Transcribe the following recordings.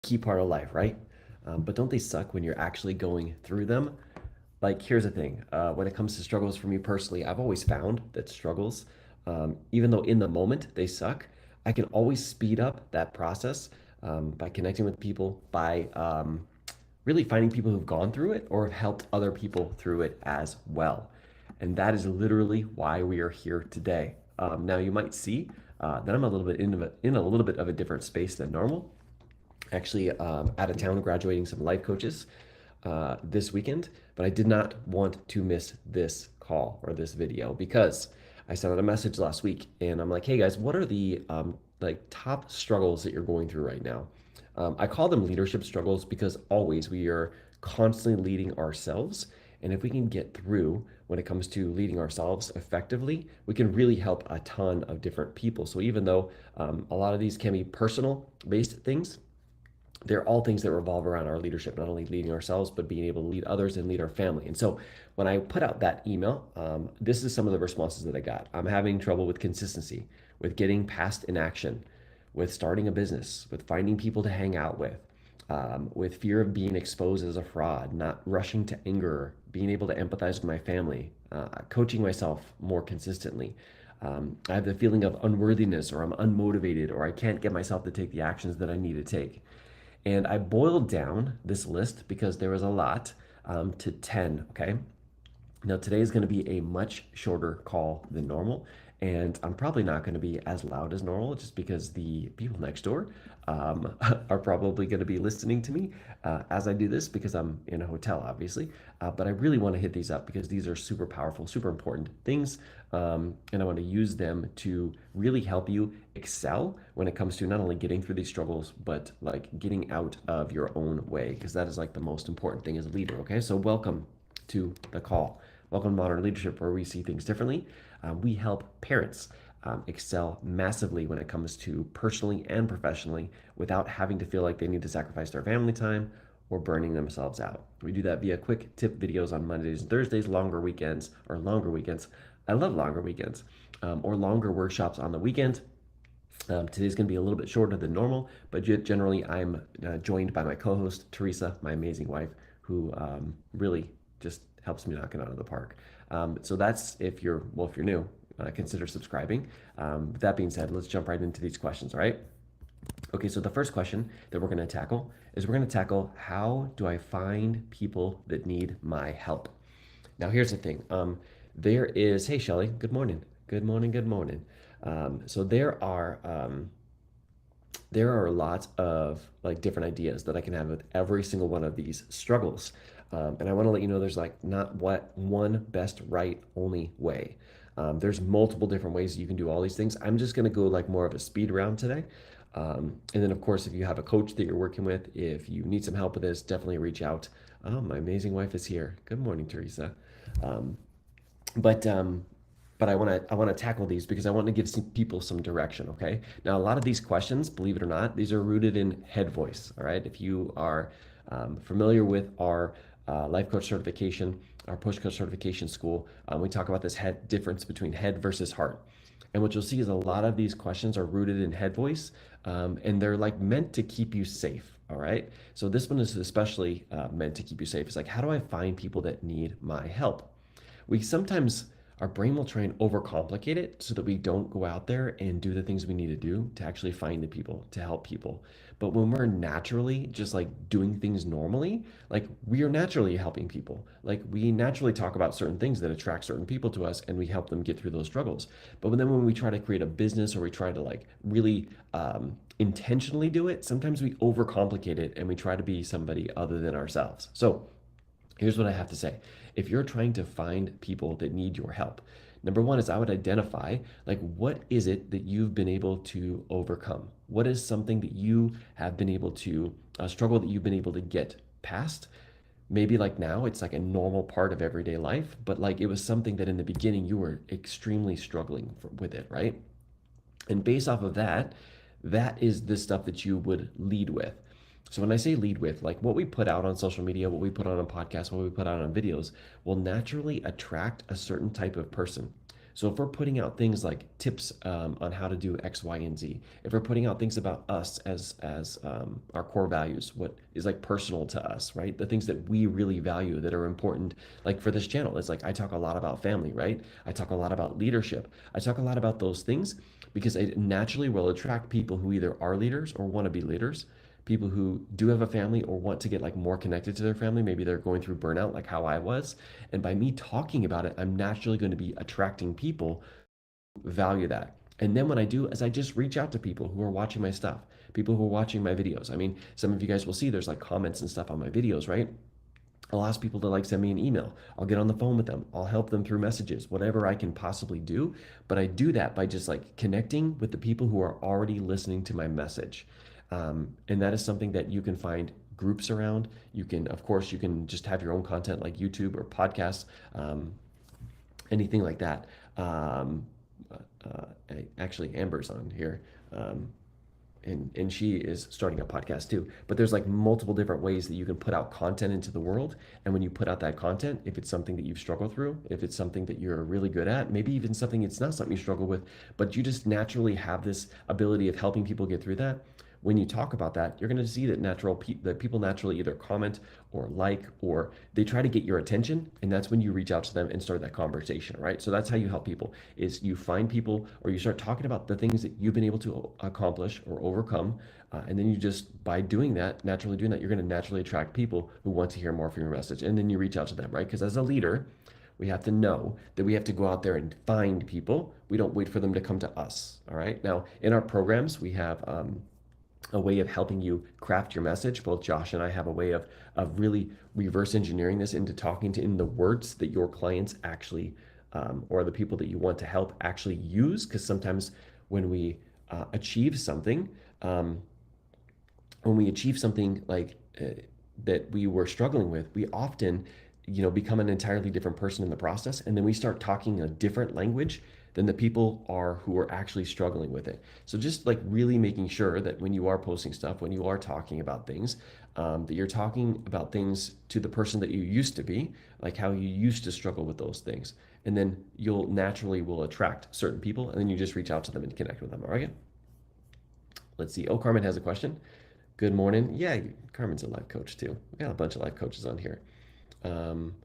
key part of life, right? But don't they suck when you're actually going through them? Like, here's the thing. When it comes to struggles for me personally, I've always found that struggles, even though in the moment they suck, I can always speed up that process by connecting with people, by really finding people who've gone through it or have helped other people through it as well. And that is literally why we are here today. Now, you might see that I'm a little bit in a little bit of a different space than normal. Actually, out of town graduating some life coaches this weekend, but I did not want to miss this call or this video because I sent out a message last week and I'm like, hey guys, what are the like top struggles that you're going through right now? I call them leadership struggles because always we are constantly leading ourselves. And if we can get through when it comes to leading ourselves effectively, we can really help a ton of different people. So even though a lot of these can be personal based things, they're all things that revolve around our leadership, not only leading ourselves, but being able to lead others and lead our family. And so when I put out that email, this is some of the responses that I got. I'm having trouble with consistency, with getting past inaction, with starting a business, with finding people to hang out with fear of being exposed as a fraud, not rushing to anger, being able to empathize with my family, coaching myself more consistently. I have the feeling of unworthiness, or I'm unmotivated, or I can't get myself to take the actions that I need to take. And I boiled down this list because there was a lot to 10. Okay. Now, today is going to be a much shorter call than normal, and I'm probably not going to be as loud as normal just because the people next door are probably going to be listening to me as I do this because I'm in a hotel, obviously. But I really want to hit these up because these are super powerful, super important things, and I want to use them to really help you excel when it comes to not only getting through these struggles, but like getting out of your own way, because that is like the most important thing as a leader. Okay, so welcome to the call. Welcome to Modern Leadership, where we see things differently. We help parents excel massively when it comes to personally and professionally without having to feel like they need to sacrifice their family time or burning themselves out. We do that via quick tip videos on Mondays and Thursdays, longer weekends. I love longer weekends, or longer workshops on the weekend. Today's going to be a little bit shorter than normal, but generally I'm joined by my co-host, Teresa, my amazing wife, who really just helps me knock it out of the park. So that's if you're new, consider subscribing. With that being said, let's jump right into these questions, all right? Okay, so the first question that we're going to tackle is we're going to tackle, how do I find people that need my help? Now, here's the thing. There is, hey, Shelly, good morning. Good morning, good morning. So there are lots of like different ideas that I can have with every single one of these struggles. And I want to let you know there's like not what one best right only way. There's multiple different ways you can do all these things. I'm just going to go like more of a speed round today. And then of course, if you have a coach that you're working with, if you need some help with this, definitely reach out. Oh, my amazing wife is here. Good morning, Teresa. Um, but um, but I want to tackle these because I want to give some people some direction. Okay. Now, a lot of these questions, believe it or not, these are rooted in head voice. All right. If you are familiar with our life coach certification, our push coach certification school, we talk about this head difference between head versus heart. And what you'll see is a lot of these questions are rooted in head voice, and they're like meant to keep you safe. All right. So this one is especially meant to keep you safe. It's like, how do I find people that need my help? We sometimes, our brain will try and overcomplicate it so that we don't go out there and do the things we need to do to actually find the people, to help people. But when we're naturally just like doing things normally, like we are naturally helping people. Like we naturally talk about certain things that attract certain people to us and we help them get through those struggles. But then when we try to create a business or we try to like really intentionally do it, sometimes we overcomplicate it and we try to be somebody other than ourselves. So here's what I have to say. If you're trying to find people that need your help, number one is I would identify like, what is it that you've been able to overcome? What is something that you have been able to struggle that you've been able to get past? Maybe like now it's like a normal part of everyday life, but like it was something that in the beginning you were extremely struggling with it, right? And based off of that, that is the stuff that you would lead with. So when I say lead with, like what we put out on social media, what we put out on podcasts, what we put out on videos will naturally attract a certain type of person. So if we're putting out things like tips on how to do X, Y, and Z, if we're putting out things about us as our core values, what is like personal to us, right? The things that we really value that are important, like for this channel, it's like I talk a lot about family, right? I talk a lot about leadership. I talk a lot about those things because it naturally will attract people who either are leaders or want to be leaders, people who do have a family or want to get like more connected to their family. Maybe they're going through burnout like how I was. And by me talking about it, I'm naturally going to be attracting people who value that. And then what I do is I just reach out to people who are watching my stuff, people who are watching my videos. I mean, some of you guys will see there's like comments and stuff on my videos, right? I'll ask people to like send me an email. I'll get on the phone with them. I'll help them through messages, whatever I can possibly do. But I do that by just like connecting with the people who are already listening to my message. And that is something that you can find groups around. You can, of course, you can just have your own content like YouTube or podcasts, anything like that. Um, Actually, Amber's on here. Um, and she is starting a podcast too. But there's like multiple different ways that you can put out content into the world. And when you put out that content, if it's something that you've struggled through, if it's something that you're really good at, maybe even something it's not something you struggle with, but you just naturally have this ability of helping people get through that. When you talk about that, you're going to see that that people naturally either comment or like or they try to get your attention, and that's when you reach out to them and start that conversation, right? So that's how you help people is you find people or you start talking about the things that you've been able to accomplish or overcome, and then you just by doing that, naturally doing that, you're going to naturally attract people who want to hear more from your message, and then you reach out to them, right? Because as a leader, we have to know that we have to go out there and find people. We don't wait for them to come to us. All right. Now, in our programs, we have a way of helping you craft your message. Both Josh and I have a way of really reverse engineering this into talking to in the words that your clients actually or the people that you want to help actually use. Because sometimes when we achieve something, um, when we achieve something like that we were struggling with, we often, become an entirely different person in the process, and then we start talking a different language than the people are who are actually struggling with it. So just like really making sure that when you are posting stuff, when you are talking about things, that you're talking about things to the person that you used to be, like how you used to struggle with those things, and then you'll naturally will attract certain people, and then you just reach out to them and connect with them. All right. Let's see. Oh, Carmen has a question. Good morning. Yeah, Carmen's a life coach too. We got a bunch of life coaches on here. Um,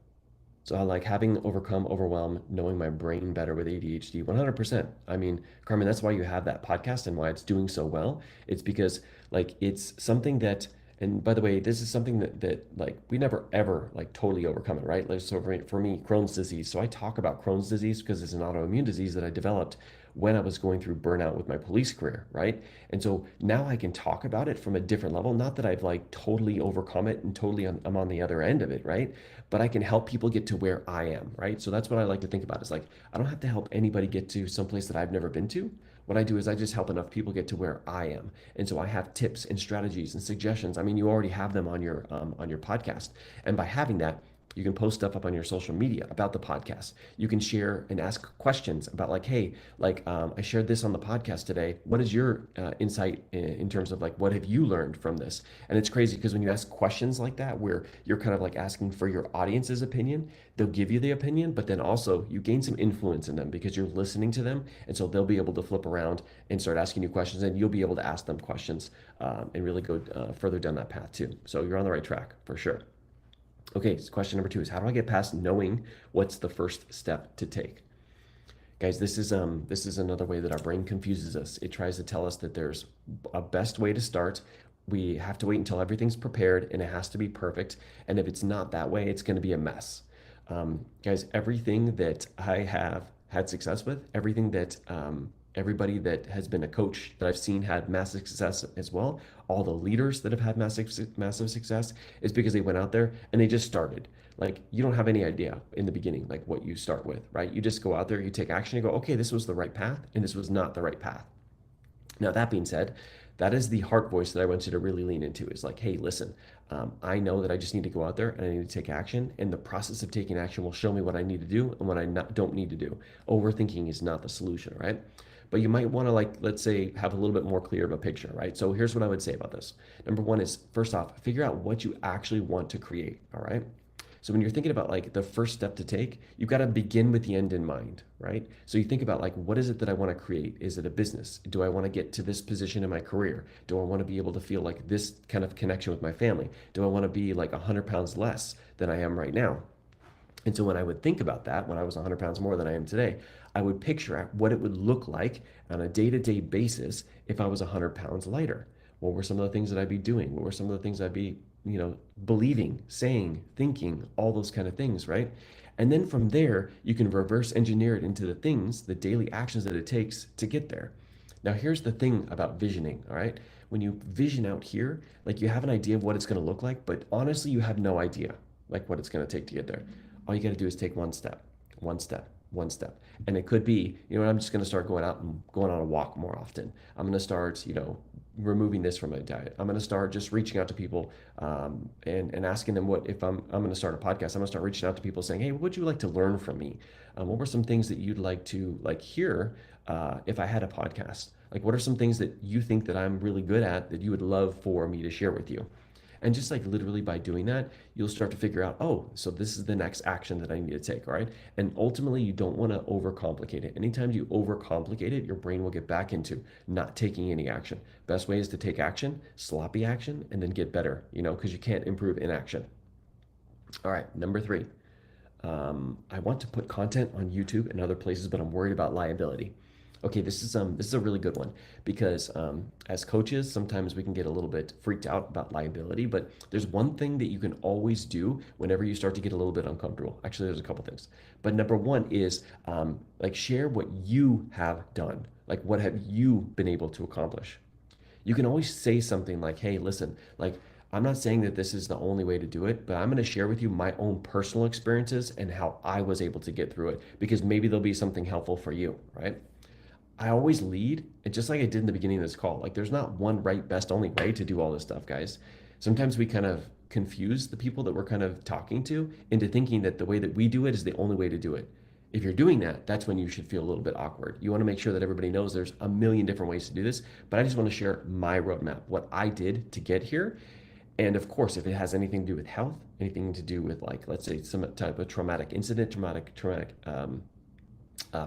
so I like having overcome overwhelm, knowing my brain better with ADHD, 100%. I mean, Carmen, that's why you have that podcast and why it's doing so well. It's because like it's something that, and by the way, this is something that like we never ever like totally overcome it, right? Like so for me, Crohn's disease. So I talk about Crohn's disease because it's an autoimmune disease that I developed when I was going through burnout with my police career, right? And so now I can talk about it from a different level. Not that I've like totally overcome it and totally I'm on the other end of it, right? But I can help people get to where I am, right? So that's what I like to think about. Is like I don't have to help anybody get to someplace that I've never been to. What I do is I just help enough people get to where I am, and so I have tips and strategies and suggestions. I mean, you already have them on your podcast, and by having that, you can post stuff up on your social media about the podcast. You can share and ask questions about like, hey, like I shared this on the podcast today. What is your insight in terms of like what have you learned from this? And it's crazy because when you ask questions like that, where you're kind of like asking for your audience's opinion, they'll give you the opinion, but then also you gain some influence in them because you're listening to them, and so they'll be able to flip around and start asking you questions, and you'll be able to ask them questions and really go further down that path too. So you're on the right track for sure. Okay, so question number two is how do I get past knowing what's the first step to take? Guys, this is another way that our brain confuses us. It tries to tell us that there's a best way to start. We have to wait until everything's prepared and it has to be perfect. And if it's not that way, it's going to be a mess. Guys, everything that I have had success with, everything that everybody that has been a coach that I've seen had massive success as well, all the leaders that have had massive success is because they went out there and they just started. Like you don't have any idea in the beginning, like what you start with, right? You just go out there, you take action, you go, okay, this was the right path and this was not the right path. Now, that being said, that is the heart voice that I want you to really lean into is like, hey, listen, I know that I just need to go out there and I need to take action. And the process of taking action will show me what I need to do and what don't need to do. Overthinking is not the solution, right? But you might want to like, let's say, have a little bit more clear of a picture, right? So here's what I would say about this. Number one is first off, figure out what you actually want to create, all right? So when you're thinking about like the first step to take, you've got to begin with the end in mind, right? So you think about like, what is it that I want to create? Is it a business? Do I want to get to this position in my career? Do I want to be able to feel like this kind of connection with my family? Do I want to be like 100 pounds less than I am right now? And so when I would think about that, when I was 100 pounds more than I am today, I would picture out what it would look like on a day-to-day basis if I was 100 pounds lighter. What were some of the things that I'd be doing? What were some of the things I'd be, believing, saying, thinking, all those kind of things, right? And then from there, you can reverse engineer it into the things, the daily actions that it takes to get there. Now, here's the thing about visioning, all right? When you vision out here, like you have an idea of what it's going to look like, but honestly, you have no idea like what it's going to take to get there. All you got to do is take one step, one step, one step. And it could be, I'm just going to start going out and going on a walk more often. I'm going to start, removing this from my diet. I'm going to start just reaching out to people and asking them what, if I'm going to start a podcast, I'm going to start reaching out to people saying, hey, what would you like to learn from me? What were some things that you'd like to like hear if I had a podcast? Like, what are some things that you think that I'm really good at that you would love for me to share with you? And just like literally by doing that, you'll start to figure out, oh, so this is the next action that I need to take, right? And ultimately, you don't want to overcomplicate it. Anytime you overcomplicate it, your brain will get back into not taking any action. Best way is to take action, sloppy action, and then get better, because you can't improve inaction. All right, number three. I want to put content on YouTube and other places, but I'm worried about liability. Okay, this is a really good one because as coaches, sometimes we can get a little bit freaked out about liability, but there's one thing that you can always do whenever you start to get a little bit uncomfortable. Actually, there's a couple things, but number one is like share what you have done, like what have you been able to accomplish. You can always say something like, hey, listen, like I'm not saying that this is the only way to do it, but I'm going to share with you my own personal experiences and how I was able to get through it because maybe there'll be something helpful for you, right? I always lead, and just like I did in the beginning of this call, like there's not one right, best, only way to do all this stuff, guys. Sometimes we kind of confuse the people that we're kind of talking to into thinking that the way that we do it is the only way to do it. If you're doing that, that's when you should feel a little bit awkward. You want to make sure that everybody knows there's a million different ways to do this, but I just want to share my roadmap, what I did to get here. And of course, if it has anything to do with health, anything to do with like, let's say some type of traumatic incident, traumatic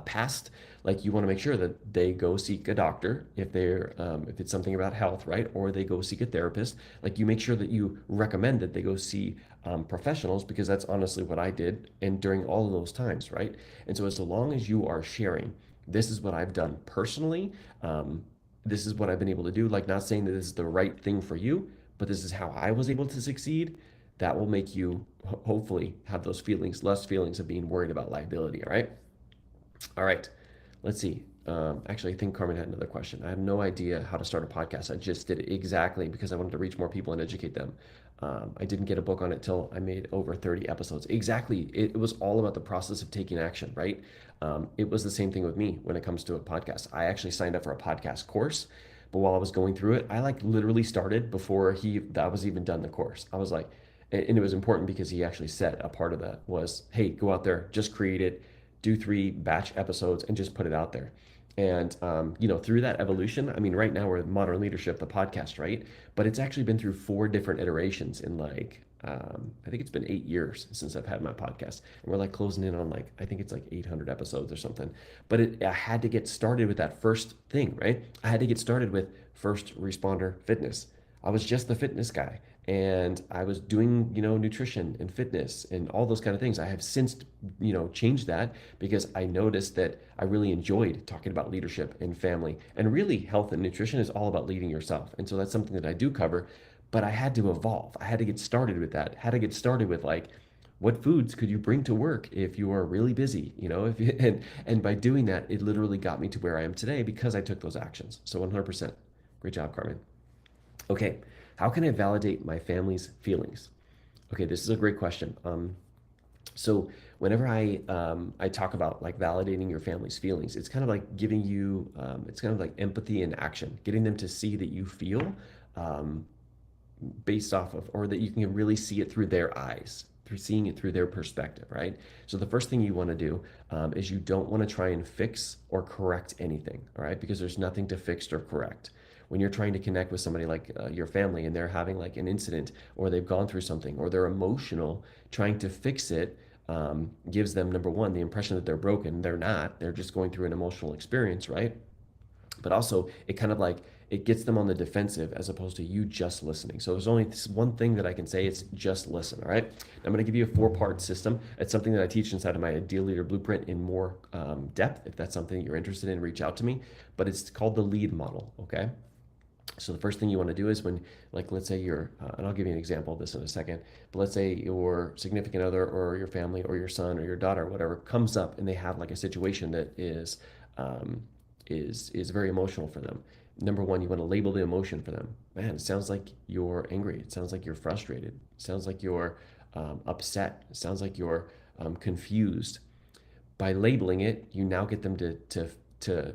past, like you want to make sure that they go seek a doctor if it's something about health, right? Or they go seek a therapist. Like you make sure that you recommend that they go see professionals because that's honestly what I did and during all of those times, right? And so as long as you are sharing, this is what I've done personally. This is what I've been able to do. Like not saying that this is the right thing for you, but this is how I was able to succeed. That will make you hopefully have those feelings, less feelings of being worried about liability. All right. All right, let's see. Actually, I think Carmen had another question. I have no idea how to start a podcast. I just did it exactly because I wanted to reach more people and educate them. I didn't get a book on it till I made over 30 episodes. Exactly. It was all about the process of taking action, right? It was the same thing with me when it comes to a podcast. I actually signed up for a podcast course, but while I was going through it, I like literally started before that was even done the course. I was like, and it was important because he actually said a part of that was, hey, go out there, just create it, do 3 batch episodes and just put it out there. And through that evolution, I mean, right now we're Modern Leadership, the podcast, right? But it's actually been through 4 different iterations in like I think it's been 8 years since I've had my podcast, and we're like closing in on like I think it's like 800 episodes or something. But I had to get started with that first thing, right? I had to get started with first responder fitness. I was just the fitness guy and I was doing, nutrition and fitness and all those kind of things. I have since, changed that because I noticed that I really enjoyed talking about leadership and family and really health and nutrition is all about leading yourself. And so that's something that I do cover, but I had to evolve. I had to get started with that. Had to get started with like, what foods could you bring to work if you are really busy, if you, and by doing that, it literally got me to where I am today because I took those actions. So 100%. Great job, Carmen. Okay, how can I validate my family's feelings? Okay, this is a great question. So whenever I talk about like validating your family's feelings, it's kind of like giving you, it's kind of like empathy in action, getting them to see that you feel um, based off of, or that you can really see it through their eyes, through seeing it through their perspective, right? So the first thing you want to do is you don't want to try and fix or correct anything, all right? Because there's nothing to fix or correct. when you're trying to connect with somebody like your family and they're having like an incident or they've gone through something or they're emotional, trying to fix it gives them, number one, the impression that they're broken. They're not. They're just going through an emotional experience, right? But also it kind of like it gets them on the defensive as opposed to you just listening. So there's only this one thing that I can say, it's just listen. All right, I'm going to give you a 4-part system. It's something that I teach inside of my Ideal Leader Blueprint in more depth. If that's something that you're interested in, reach out to me. But it's called the lead model. Okay, so the first thing you want to do is when, like, let's say you're, and I'll give you an example of this in a second, but let's say your significant other or your family or your son or your daughter, or whatever, comes up and they have like a situation that um, is very emotional for them. Number one, you want to label the emotion for them. Man, it sounds like you're angry. It sounds like you're frustrated. It sounds like you're upset. It sounds like you're confused. By labeling it, you now get them to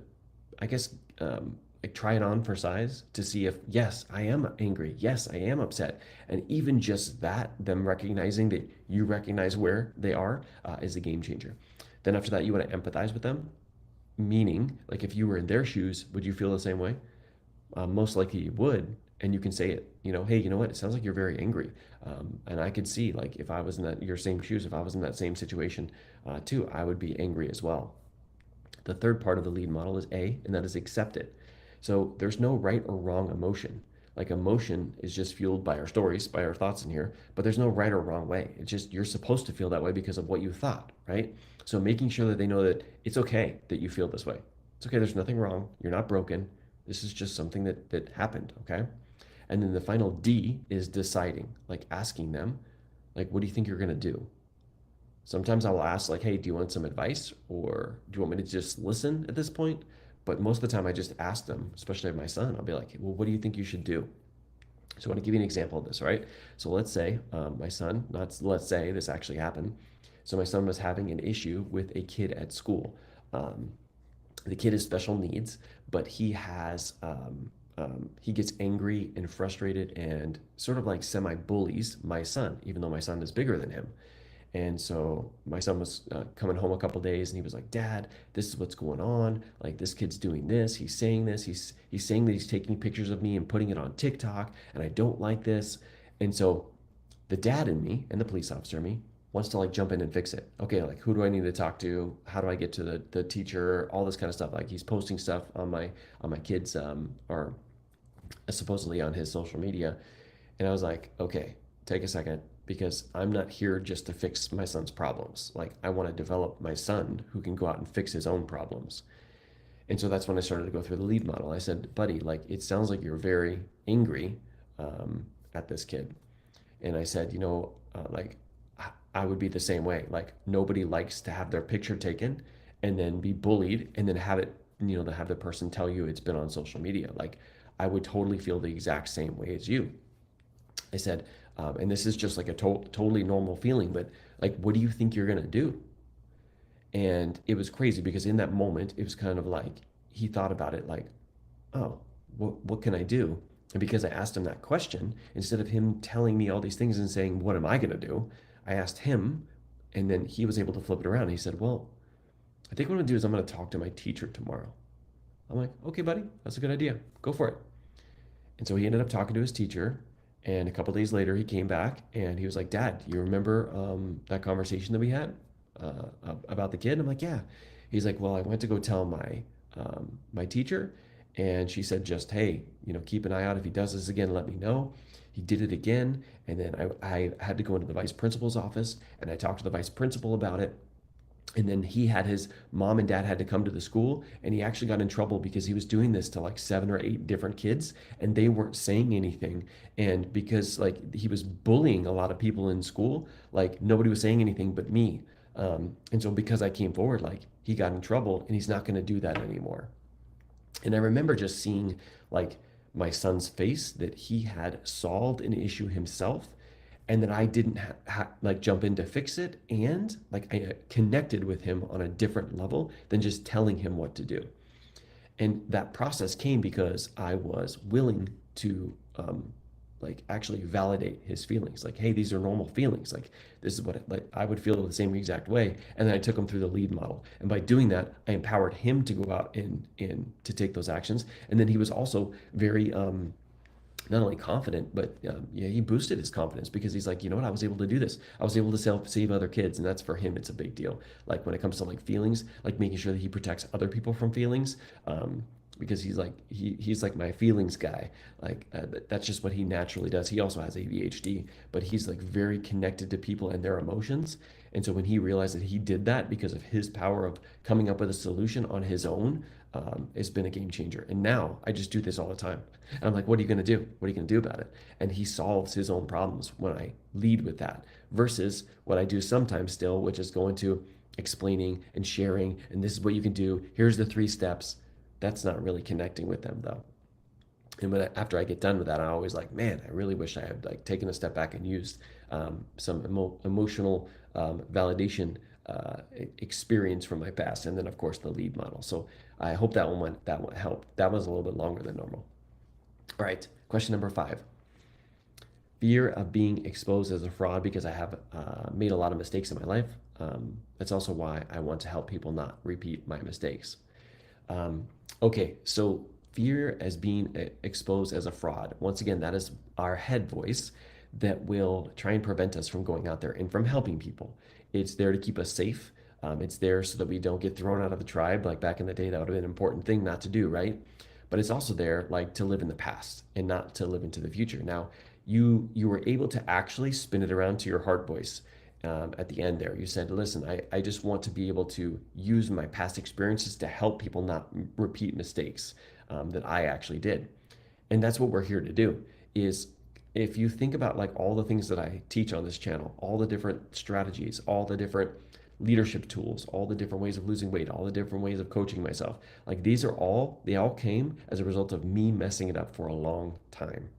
I guess, like try it on for size to see if, yes, I am angry. Yes, I am upset. And even just that, them recognizing that you recognize where they are, is a game changer. Then after that, you want to empathize with them, meaning, like if you were in their shoes, would you feel the same way? Most likely you would. And you can say it, hey, you know what? It sounds like you're very angry. And I could see, like, if I was in your same shoes, if I was in that same situation too, I would be angry as well. The third part of the lead model is A, and that is accept it. So there's no right or wrong emotion. Like emotion is just fueled by our stories, by our thoughts in here, but there's no right or wrong way. It's just you're supposed to feel that way because of what you thought, right? So making sure that they know that it's okay that you feel this way. It's okay, there's nothing wrong. You're not broken. This is just something that happened, okay? And then the final D is deciding, like asking them, like, what do you think you're gonna do? Sometimes I will ask, like, hey, do you want some advice or do you want me to just listen at this point? But most of the time, I just ask them, especially my son. I'll be like, well, what do you think you should do? So I want to give you an example of this, right? So let's say my son, not let's say this actually happened. So my son was having an issue with a kid at school. Um, the kid has special needs, but he gets angry and frustrated and sort of like semi bullies my son, even though my son is bigger than him. And so my son was coming home a couple days, and he was like, "Dad, this is what's going on. Like this kid's doing this. He's saying this. He's saying that he's taking pictures of me and putting it on TikTok, and I don't like this." And so the dad in me and the police officer in me wants to like jump in and fix it. Okay, like who do I need to talk to? How do I get to the teacher? All this kind of stuff. Like he's posting stuff on my kids or supposedly on his social media. And I was like, okay, take a second because I'm not here just to fix my son's problems. Like I want to develop my son who can go out and fix his own problems. And so that's when I started to go through the lead model. I said, buddy, like it sounds like you're very angry at this kid. And I said, like I would be the same way. Like nobody likes to have their picture taken and then be bullied and then have it, to have the person tell you it's been on social media. Like I would totally feel the exact same way as you. I said, and this is just like a totally normal feeling, but like, what do you think you're going to do? And it was crazy because in that moment, it was kind of like he thought about it like, oh, what can I do? And because I asked him that question, instead of him telling me all these things and saying, what am I going to do? I asked him, and then he was able to flip it around. He said, well, I think what I'm going to do is I'm going to talk to my teacher tomorrow. I'm like, okay, buddy, that's a good idea. Go for it. And so he ended up talking to his teacher. And a couple days later, he came back and he was like, Dad, you remember that conversation that we had about the kid? I'm like, yeah. He's like, well, I went to go tell my teacher, and she said, just hey, keep an eye out. If he does this again, let me know. He did it again, and then I had to go into the vice principal's office, and I talked to the vice principal about it. And then his mom and dad had to come to the school, and he actually got in trouble because he was doing this to like 7 or 8 different kids and they weren't saying anything. And because like he was bullying a lot of people in school, like nobody was saying anything but me. And so because I came forward, like he got in trouble and he's not going to do that anymore. And I remember just seeing like my son's face that he had solved an issue himself and that I didn't like jump in to fix it, and like I connected with him on a different level than just telling him what to do. And that process came because I was willing to like actually validate his feelings. Like, hey, these are normal feelings. Like, this is what like I would feel the same exact way. And then I took him through the lead model. And by doing that, I empowered him to go out and to take those actions. And then he was also very not only confident, but yeah, he boosted his confidence because he's like, you know what, I was able to do this. I was able to save other kids, and that's for him. It's a big deal. Like when it comes to like feelings, like making sure that he protects other people from feelings, because he's like he's like my feelings guy. Like that's just what he naturally does. He also has ADHD, but he's like very connected to people and their emotions. And so when he realized that he did that because of his power of coming up with a solution on his own, it's been a game changer. And now I just do this all the time. And I'm like, what are you going to do? What are you going to do about it? And he solves his own problems when I lead with that versus what I do sometimes still, which is going to explaining and sharing. And this is what you can do. Here's the 3 steps. That's not really connecting with them though. And after I get done with that, I'm always like, man, I really wish I had like taken a step back and used some emotional validation experience from my past, and then of course the lead model. So I hope that one helped. That was a little bit longer than normal. All right, question number 5. Fear of being exposed as a fraud because I have made a lot of mistakes in my life. That's also why I want to help people not repeat my mistakes. Okay, so fear as being exposed as a fraud. Once again, that is our head voice that will try and prevent us from going out there and from helping people. It's there to keep us safe. It's there so that we don't get thrown out of the tribe. Like back in the day, that would have been an important thing not to do, right? But it's also there like to live in the past and not to live into the future. Now, you were able to actually spin it around to your heart voice at the end there. You said, listen, I just want to be able to use my past experiences to help people not repeat mistakes that I actually did. And that's what we're here to do is if you think about like all the things that I teach on this channel, all the different strategies, all the different leadership tools, all the different ways of losing weight, all the different ways of coaching myself, like they all came as a result of me messing it up for a long time.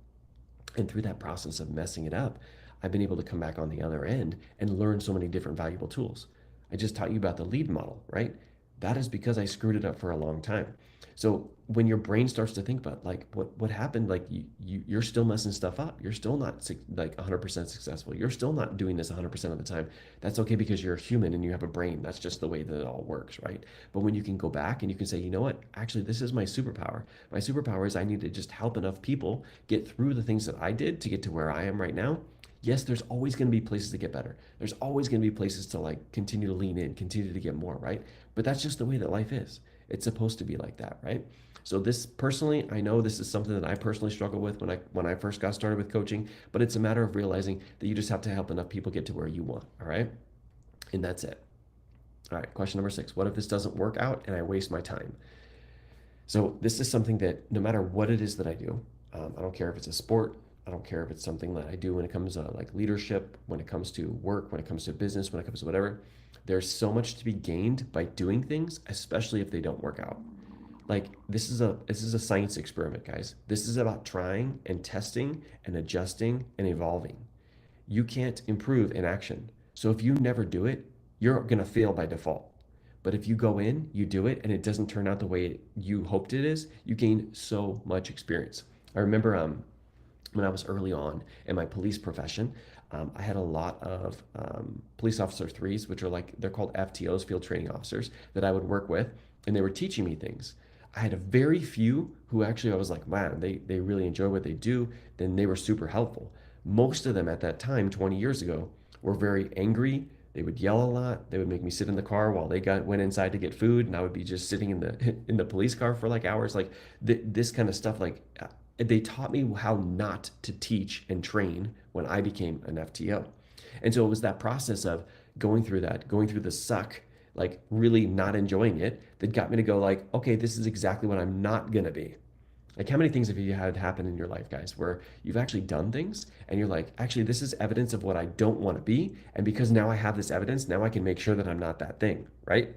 And through that process of messing it up, I've been able to come back on the other end and learn so many different valuable tools. I just taught you about the lead model, right? That is because I screwed it up for a long time. So when your brain starts to think about like what happened, like you're still messing stuff up. You're still not like 100% successful. You're still not doing this 100% of the time. That's okay because you're a human and you have a brain. That's just the way that it all works, right? But when you can go back and you can say, you know what, actually this is my superpower. My superpower is I need to just help enough people get through the things that I did to get to where I am right now. Yes, there's always going to be places to get better. There's always going to be places to like continue to lean in, continue to get more, right? But that's just the way that life is. It's supposed to be like that, right? So this personally, I know this is something that I personally struggled with when I first got started with coaching, but it's a matter of realizing that you just have to help enough people get to where you want, all right? And that's it. All right, question number 6. What if this doesn't work out and I waste my time? So this is something that no matter what it is that I do, I don't care if it's a sport, I don't care if it's something that I do when it comes to like leadership, when it comes to work, when it comes to business, when it comes to whatever. There's so much to be gained by doing things, especially if they don't work out. Like this is a science experiment, guys. This is about trying and testing and adjusting and evolving. You can't improve in action. So if you never do it, you're going to fail by default. But if you go in, you do it, and it doesn't turn out the way you hoped it is, you gain so much experience. I remember when I was early on in my police profession, I had a lot of police officer threes, which are like, they're called FTOs, field training officers, that I would work with, and they were teaching me things. I had a very few who actually I was like, man, they really enjoy what they do. Then they were super helpful. Most of them at that time, 20 years ago, were very angry. They would yell a lot. They would make me sit in the car while they went inside to get food, and I would be just sitting in the in the police car for like hours. Like this kind of stuff. Like they taught me how not to teach and train when I became an FTO. And so it was that process of going through that, going through the suck, like really not enjoying it, that got me to go like, okay, this is exactly what I'm not gonna be. Like how many things have you had happen in your life, guys, where you've actually done things and you're like, actually, this is evidence of what I don't want to be. And because now I have this evidence, now I can make sure that I'm not that thing, right?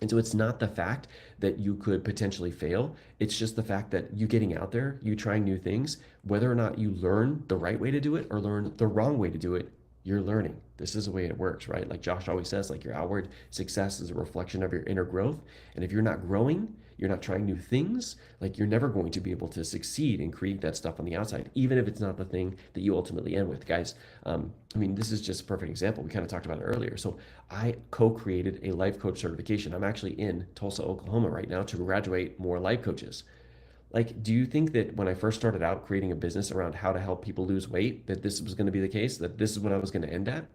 And so it's not the fact that you could potentially fail. It's just the fact that you getting out there, you trying new things, whether or not you learn the right way to do it or learn the wrong way to do it, you're learning. This is the way it works, right? Like Josh always says, like your outward success is a reflection of your inner growth. And if you're not growing, you're not trying new things, like you're never going to be able to succeed and create that stuff on the outside, even if it's not the thing that you ultimately end with. Guys, I mean, this is just a perfect example. We kind of talked about it earlier. So I co-created a life coach certification. I'm actually in Tulsa, Oklahoma right now to graduate more life coaches. Like, do you think that when I first started out creating a business around how to help people lose weight, that this was going to be the case, that this is what I was going to end at?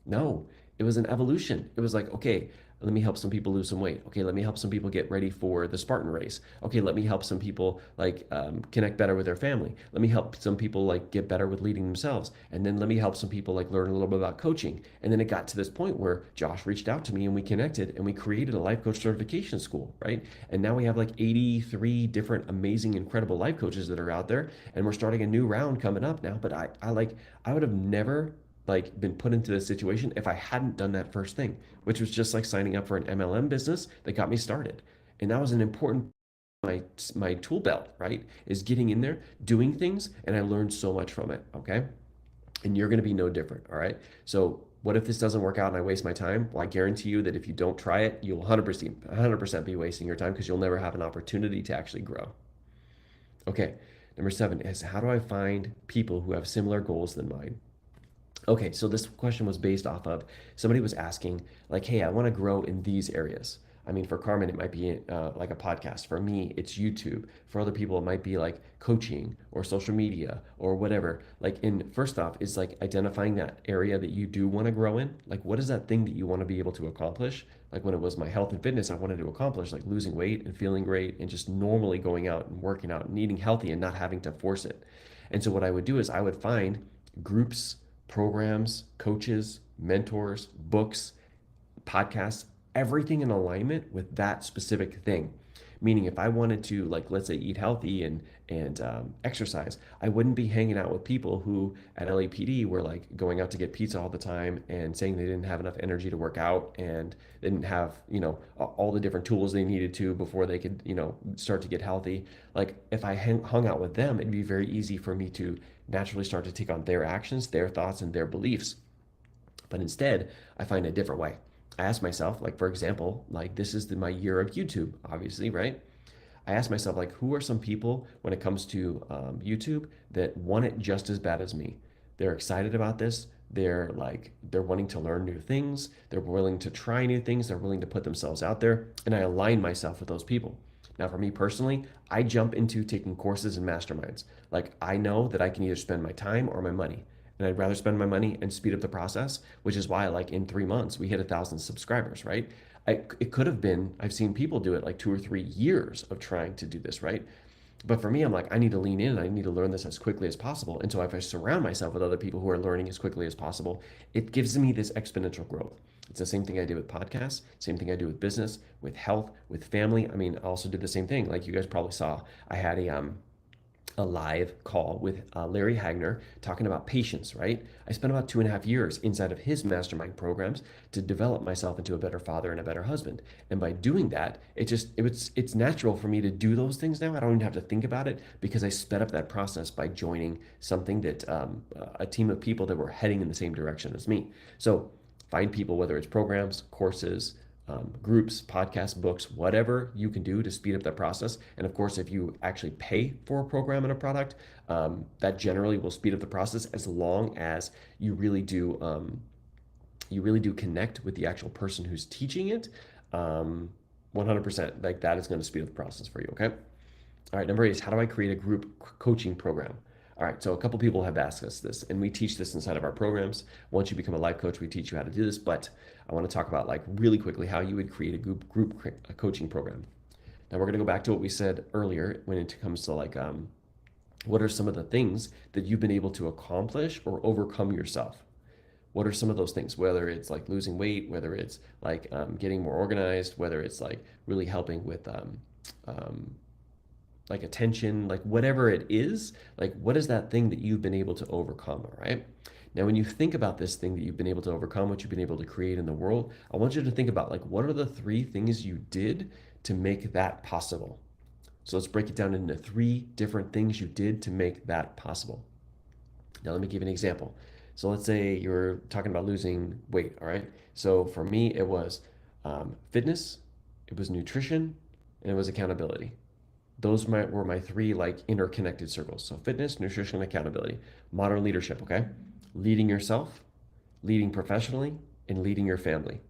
No, it was an evolution. It was like, okay, let me help some people lose some weight. Okay, let me help some people get ready for the Spartan race. Okay, let me help some people like connect better with their family. Let me help some people like get better with leading themselves. And then let me help some people like learn a little bit about coaching. And then it got to this point where Josh reached out to me and we connected and we created a life coach certification school, right? And now we have like 83 different amazing, incredible life coaches that are out there. And we're starting a new round coming up now. But I would have never like been put into this situation if I hadn't done that first thing, which was just like signing up for an MLM business that got me started. And that was an important my tool belt, right? Is getting in there, doing things, and I learned so much from it. Okay. And you're gonna be no different. All right. So what if this doesn't work out and I waste my time? Well, I guarantee you that if you don't try it, you'll 100% be wasting your time because you'll never have an opportunity to actually grow. Okay. Number 7 is how do I find people who have similar goals than mine? Okay, so this question was based off of somebody was asking, like, hey, I want to grow in these areas. I mean, for Carmen, it might be like a podcast. For me, it's YouTube. For other people, it might be like coaching or social media or whatever. Like, in first off, is like identifying that area that you do want to grow in. Like, what is that thing that you want to be able to accomplish? Like, when it was my health and fitness, I wanted to accomplish like losing weight and feeling great and just normally going out and working out and eating healthy and not having to force it. And so, what I would do is I would find groups, programs, coaches, mentors, books, podcasts, everything in alignment with that specific thing. Meaning, if I wanted to, like, let's say, eat healthy and exercise, I wouldn't be hanging out with people who at LAPD were like going out to get pizza all the time and saying they didn't have enough energy to work out and they didn't have, all the different tools they needed to before they could, start to get healthy. Like, if I hung out with them, it'd be very easy for me to naturally start to take on their actions, their thoughts, and their beliefs. But instead, I find a different way. I ask myself, like, for example, like this is my year of YouTube, obviously, right? I ask myself, like, who are some people when it comes to YouTube that want it just as bad as me? They're excited about this. They're wanting to learn new things. They're willing to try new things. They're willing to put themselves out there. And I align myself with those people. Now, for me personally, I jump into taking courses and masterminds. Like, I know that I can either spend my time or my money. And I'd rather spend my money and speed up the process, which is why, like, in 3 months, we hit 1,000 subscribers, right? It could have been, I've seen people do it like 2 or 3 years of trying to do this, right? But for me, I'm like, I need to lean in and I need to learn this as quickly as possible. And so if I surround myself with other people who are learning as quickly as possible, it gives me this exponential growth. It's the same thing I did with podcasts, same thing I do with business, with health, with family. I mean, I also did the same thing. Like you guys probably saw, I had a live call with Larry Hagner talking about patience, right? I spent about 2.5 years inside of his mastermind programs to develop myself into a better father and a better husband. And by doing that, it's natural for me to do those things now. I don't even have to think about it because I sped up that process by joining something that a team of people that were heading in the same direction as me. So find people, whether it's programs, courses, groups, podcasts, books, whatever you can do to speed up that process. And of course, if you actually pay for a program and a product, that generally will speed up the process as long as you really do connect with the actual person who's teaching it. 100%, like that is going to speed up the process for you. Okay. All right. Number 8 is how do I create a group coaching program? All right, so a couple people have asked us this, and we teach this inside of our programs. Once you become a life coach, we teach you how to do this, but I want to talk about like really quickly how you would create a group coaching program. Now we're going to go back to what we said earlier when it comes to like what are some of the things that you've been able to accomplish or overcome yourself? What are some of those things? Whether it's like losing weight, whether it's like getting more organized, whether it's like really helping with um, like attention, like whatever it is, like what is that thing that you've been able to overcome, all right? Now, when you think about this thing that you've been able to overcome, what you've been able to create in the world, I want you to think about like what are the 3 things you did to make that possible? So let's break it down into 3 different things you did to make that possible. Now, let me give you an example. So let's say you're talking about losing weight, all right? So for me, it was fitness, it was nutrition, and it was accountability. Those were my three like interconnected circles. So fitness, nutrition, accountability. Modern leadership, okay? Leading yourself, leading professionally, and leading your family.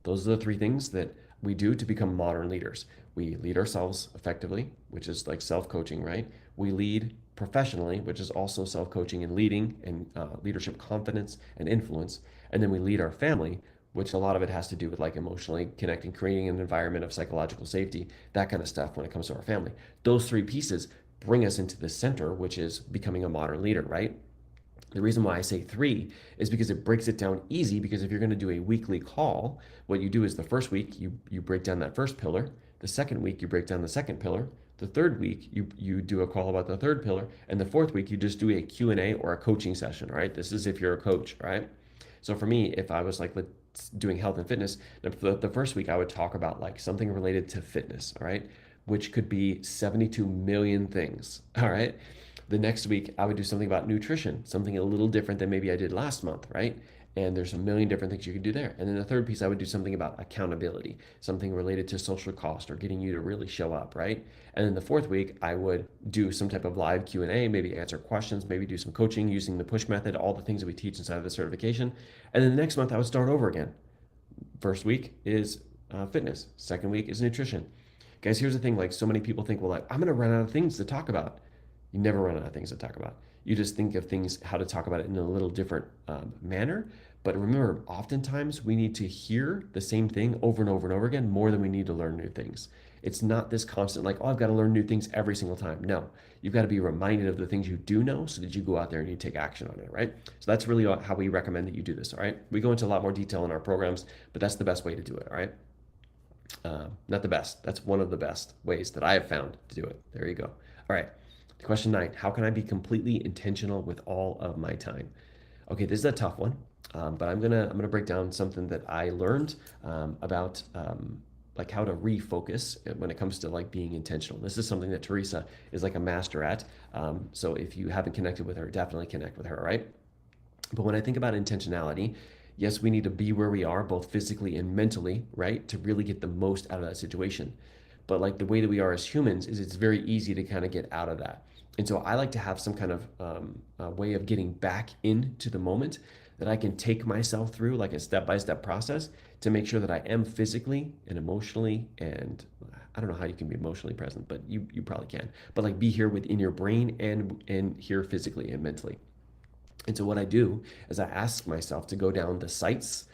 Those are the three things that we do to become modern leaders. We lead ourselves effectively, which is like self coaching, right? We lead professionally, which is also self coaching and leading and leadership confidence and influence. And then we lead our family, which a lot of it has to do with like emotionally connecting, creating an environment of psychological safety, that kind of stuff when it comes to our family. Those three pieces bring us into the center, which is becoming a modern leader, right? The reason why I say three is because it breaks it down easy. Because if you're going to do a weekly call, what you do is the first week you break down that first pillar. The second week you break down the second pillar. The third week you do a call about the third pillar, and the fourth week you just do a Q&A or a coaching session. All right, this is if you're a coach. All right. So for me, if I was like doing health and fitness, the first week I would talk about like something related to fitness. All right, which could be 72 million things. All right. The next week, I would do something about nutrition, something a little different than maybe I did last month, right? And there's a million different things you can do there. And then the third piece, I would do something about accountability, something related to social cost or getting you to really show up, right? And then the fourth week, I would do some type of live Q&A, maybe answer questions, maybe do some coaching using the push method, all the things that we teach inside of the certification. And then the next month, I would start over again. First week is fitness. Second week is nutrition. Guys, here's the thing. Like so many people think, well, like I'm going to run out of things to talk about. You never run out of things to talk about. You just think of things, how to talk about it in a little different manner. But remember, oftentimes we need to hear the same thing over and over and over again more than we need to learn new things. It's not this constant, like, oh, I've got to learn new things every single time. No, you've got to be reminded of the things you do know so that you go out there and you take action on it, right? So that's really how we recommend that you do this, all right? We go into a lot more detail in our programs, but that's the best way to do it, all right? Not the best. That's one of the best ways that I have found to do it. There you go. All right. Question 9, how can I be completely intentional with all of my time? Okay, this is a tough one, but I'm gonna break down something that I learned about like how to refocus when it comes to like being intentional. This is something that Teresa is like a master at. So if you haven't connected with her, definitely connect with her, all right? But when I think about intentionality, yes, we need to be where we are, both physically and mentally, right, to really get the most out of that situation. But like the way that we are as humans is it's very easy to kind of get out of that. And so I like to have some kind of way of getting back into the moment that I can take myself through, like a step by step process to make sure that I am physically and emotionally and I don't know how you can be emotionally present, but you probably can. But like be here within your brain and here physically and mentally. And so what I do is I ask myself to go down the sights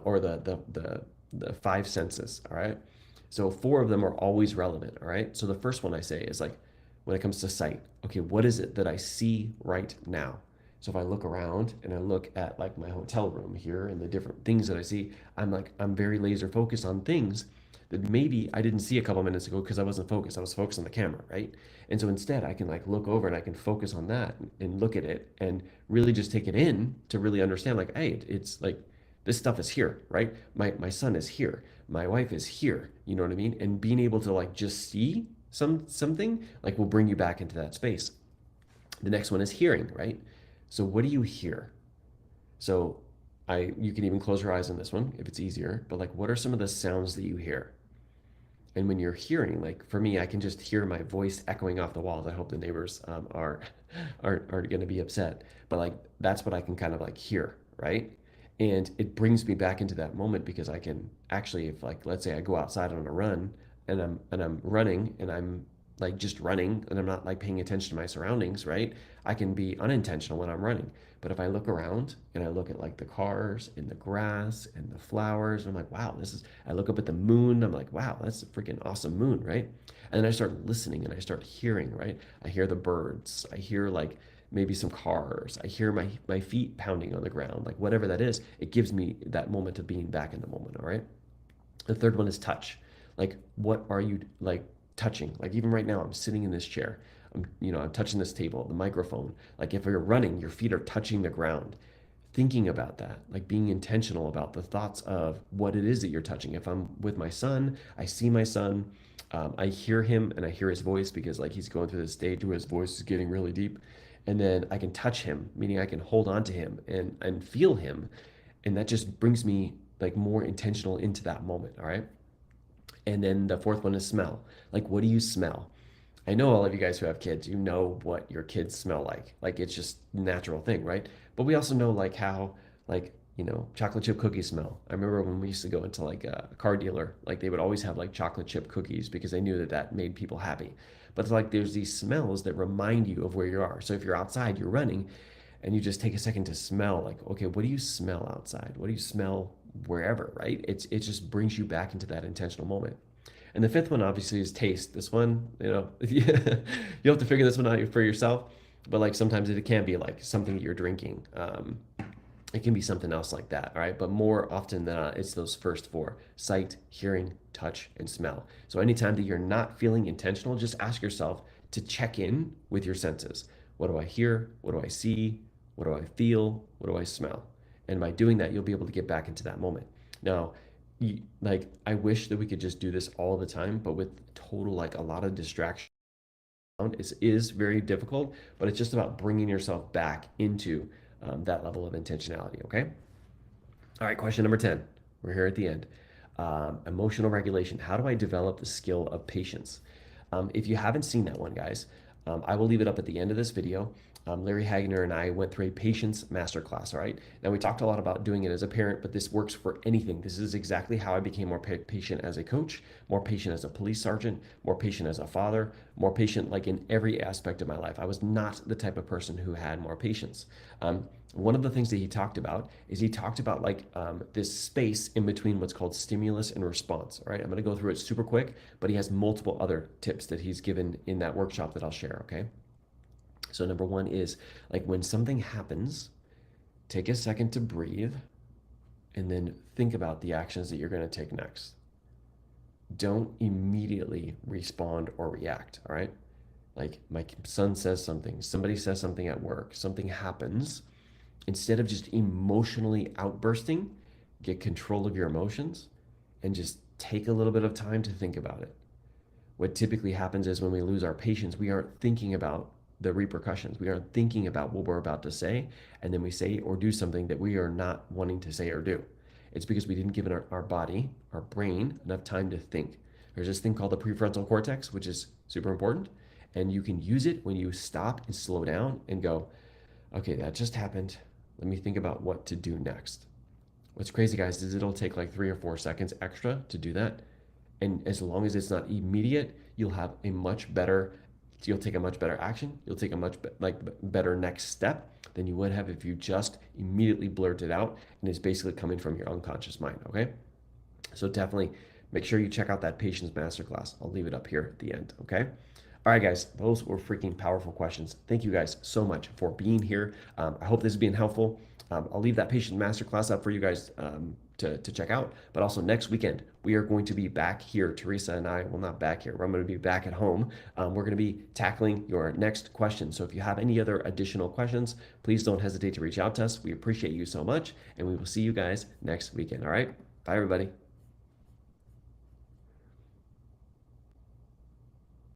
or the five senses. All right. So four of them are always relevant. All right. So the first one I say is like when it comes to sight, okay, what is it that I see right now? So if I look around and I look at like my hotel room here and the different things that I see, I'm very laser focused on things that maybe I didn't see a couple minutes ago because I wasn't focused. I was focused on the camera, right? And so instead I can like look over and I can focus on that and look at it and really just take it in to really understand like, hey, it's like this stuff is here, right? My son is here. My wife is here. You know what I mean? And being able to like just see something like will bring you back into that space. The next one is hearing, right? So what do you hear? So you can even close your eyes on this one if it's easier, but like what are some of the sounds that you hear? And when you're hearing, like for me, I can just hear my voice echoing off the walls. I hope the neighbors aren't going to be upset, but like that's what I can kind of like hear, right? And it brings me back into that moment because I can actually, if like let's say I go outside on a run and I'm running and I'm like just running and I'm not like paying attention to my surroundings, right? I can be unintentional when I'm running. But if I look around and I look at like the cars and the grass and the flowers, I'm like, wow, I look up at the moon. I'm like, wow, that's a freaking awesome moon, right? And then I start listening and I start hearing, right? I hear the birds. I hear like maybe some cars. I hear my feet pounding on the ground, like whatever that is. It gives me that moment of being back in the moment, all right? The third one is touch. Like, what are you like touching? Like even right now, I'm sitting in this chair. I'm touching this table, the microphone. Like if you're running, your feet are touching the ground. Thinking about that, like being intentional about the thoughts of what it is that you're touching. If I'm with my son, I see my son, I hear him and I hear his voice because like he's going through this stage where his voice is getting really deep. And then I can touch him, meaning I can hold on to him and feel him. And that just brings me like more intentional into that moment. All right. And then the fourth one is smell. Like, what do you smell? I know all of you guys who have kids, you know what your kids smell like. Like it's just natural thing, right? But we also know like how like, chocolate chip cookies smell. I remember when we used to go into like a car dealer, like they would always have like chocolate chip cookies because they knew that that made people happy. But it's like there's these smells that remind you of where you are. So if you're outside, you're running, and you just take a second to smell like, okay, what do you smell outside? What do you smell wherever, right? It just brings you back into that intentional moment. And the fifth one obviously is taste. This one, you have to figure this one out for yourself. But like sometimes it can be like something you're drinking. It can be something else like that, all right? But more often than not, it's those first four: sight, hearing, touch, and smell. So anytime that you're not feeling intentional, just ask yourself to check in with your senses. What do I hear? What do I see? What do I feel? What do I smell? And by doing that, you'll be able to get back into that moment. Now, like I wish that we could just do this all the time, but with total like a lot of distraction, it is very difficult. But it's just about bringing yourself back into that level of intentionality. Okay. All right. Question number 10. We're here at the end. Emotional regulation. How do I develop the skill of patience? If you haven't seen that one, guys, I will leave it up at the end of this video. Larry Hagner and I went through a patience masterclass. All right. Now, we talked a lot about doing it as a parent, but this works for anything. This is exactly how I became more patient as a coach, more patient as a police sergeant, more patient as a father, more patient like in every aspect of my life. I was not the type of person who had more patience. One of the things that he talked about is he talked about like this space in between what's called stimulus and response. All right. I'm going to go through it super quick, but he has multiple other tips that he's given in that workshop that I'll share. Okay. So number one is like when something happens, take a second to breathe and then think about the actions that you're going to take next. Don't immediately respond or react. All right. Like my son says something, somebody says something at work, something happens. Instead of just emotionally outbursting, get control of your emotions and just take a little bit of time to think about it. What typically happens is when we lose our patience, we aren't thinking about the repercussions. We aren't thinking about what we're about to say, and then we say or do something that we are not wanting to say or do. It's because we didn't give our body, our brain, enough time to think. There's this thing called the prefrontal cortex, which is super important, and you can use it when you stop and slow down and go, okay, that just happened. Let me think about what to do next. What's crazy, guys, is it'll take like 3 or 4 seconds extra to do that. And as long as it's not immediate, you'll take a much better action. You'll take a better next step than you would have if you just immediately blurt it out and it's basically coming from your unconscious mind. Okay. So definitely make sure you check out that patience masterclass. I'll leave it up here at the end. Okay. All right, guys, those were freaking powerful questions. Thank you guys so much for being here. I hope this has been helpful. I'll leave that patient masterclass up for you guys to check out. But also next weekend, we are going to be back here. Teresa and I, well, not back here. I'm going to be back at home. We're going to be tackling your next question. So if you have any other additional questions, please don't hesitate to reach out to us. We appreciate you so much, and we will see you guys next weekend. All right? Bye, everybody.